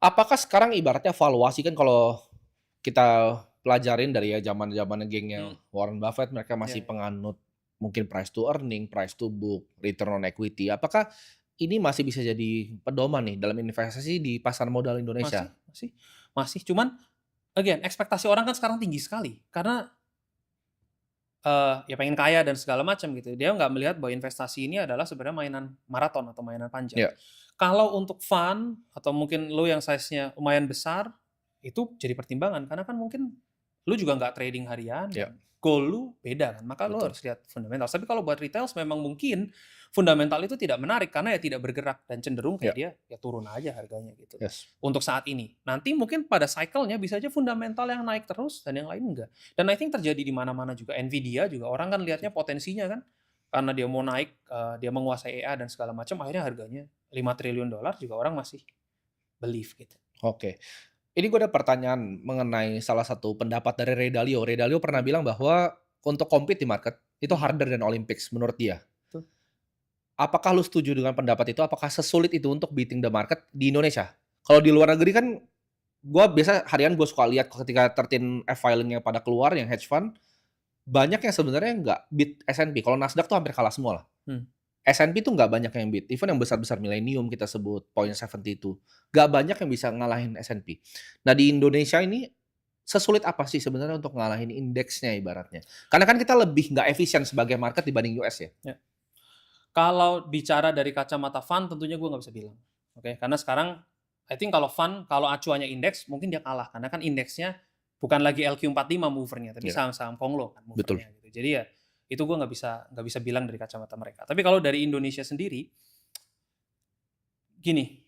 Apakah sekarang ibaratnya valuasi kan kalau kita pelajarin dari ya zaman-zamannya gengnya Mhm, Warren Buffett mereka iya masih iya. penganut mungkin price to earning, price to book, return on equity. Apakah ini masih bisa jadi pedoman nih dalam investasi di pasar modal Masih Indonesia? masih masih, cuman again ekspektasi orang kan sekarang tinggi sekali karena, ya pengen kaya dan segala macam gitu. Dia nggak melihat bahwa investasi ini adalah sebenarnya mainan maraton atau mainan panjang. Ya, Kalau untuk fund atau mungkin lu yang size-nya lumayan besar, itu jadi pertimbangan karena kan mungkin lu juga nggak trading harian ya, dan goal lu beda kan, maka lu betul. harus lihat fundamental. Tapi kalau buat retails memang mungkin fundamental itu tidak menarik karena ya tidak bergerak dan cenderung kayak Ya, dia ya turun aja harganya gitu loh, yes. untuk saat ini. Nanti mungkin pada cycle-nya bisa aja fundamental yang naik terus dan yang lain enggak. Dan I think terjadi di mana-mana juga. Nvidia juga orang kan lihatnya potensinya kan, karena dia mau naik, dia menguasai AI dan segala macam, akhirnya harganya $5 triliun juga orang masih believe gitu. Oke. Ini gue ada pertanyaan mengenai salah satu pendapat dari Ray Dalio. Ray Dalio pernah Mhm bilang bahwa untuk compete di market itu mhm, harder than Olympics menurut dia. betul. Apakah lu setuju dengan pendapat itu? Apakah sesulit itu untuk beating the market di Indonesia? Kalau di luar negeri kan gua biasa harian gue suka lihat ketika 13F filing-nya pada keluar yang hedge fund, banyak yang sebenarnya nggak beat S&P. Kalau Nasdaq tuh hampir kalah semua lah. Mmm, S&P tuh nggak banyak yang beat, even yang besar-besar Millennium kita sebut, Point72, nggak banyak yang bisa ngalahin S&P. Nah di Indonesia ini, sesulit apa sih sebenarnya untuk ngalahin indeksnya ibaratnya? Karena kan kita lebih nggak efisien sebagai market dibanding US ya? ya. Kalau bicara dari kacamata fund tentunya gue nggak bisa bilang, oke. Karena sekarang I think kalau fund, kalau acuannya indeks mungkin dia kalah, karena kan indeksnya bukan lagi LQ45 mover-nya, tapi Iya, saham-saham Konglo kan betul. mover-nya gitu. Jadi ya itu gue nggak bisa bilang dari kacamata mereka. Tapi kalau dari Indonesia sendiri, gini,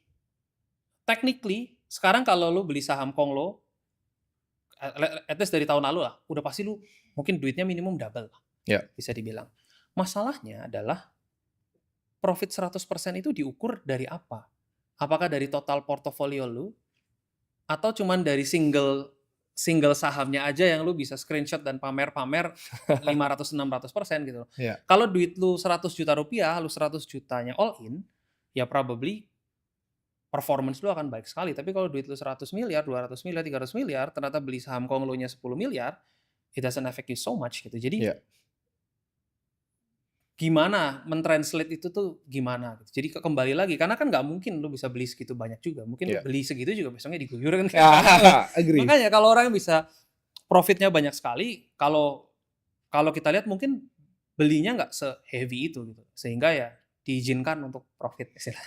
technically sekarang kalau lu beli saham Konglo, at least dari tahun lalu lah, udah pasti lu mungkin duitnya minimum double lah, Ya, bisa dibilang. Masalahnya adalah profit 100% itu diukur dari apa? Apakah dari total portofolio lu atau cuman dari single single sahamnya aja yang lu bisa screenshot dan pamer-pamer 500-600% gitu loh. iya. Kalau duit lu Rp100 juta, lu 100 jutanya all in, ya probably performance lu akan baik sekali. Tapi kalau duit lu 100 miliar, 200 miliar, 300 miliar, ternyata beli saham Konglonya 10 miliar, it doesn't affect you so much gitu. Jadi Iya. gimana men-translate itu tuh gimana gitu. Jadi kembali lagi, karena kan nggak mungkin lu bisa beli segitu banyak juga. Mungkin lu Iya. beli segitu juga besoknya diguyur kan kayak sekarang tuh. Ya, agree. Makanya kalau orang yang bisa profitnya banyak sekali, kalau kalau kita lihat mungkin belinya nggak se-heavy itu gitu. Sehingga ya diizinkan untuk profit istilahnya.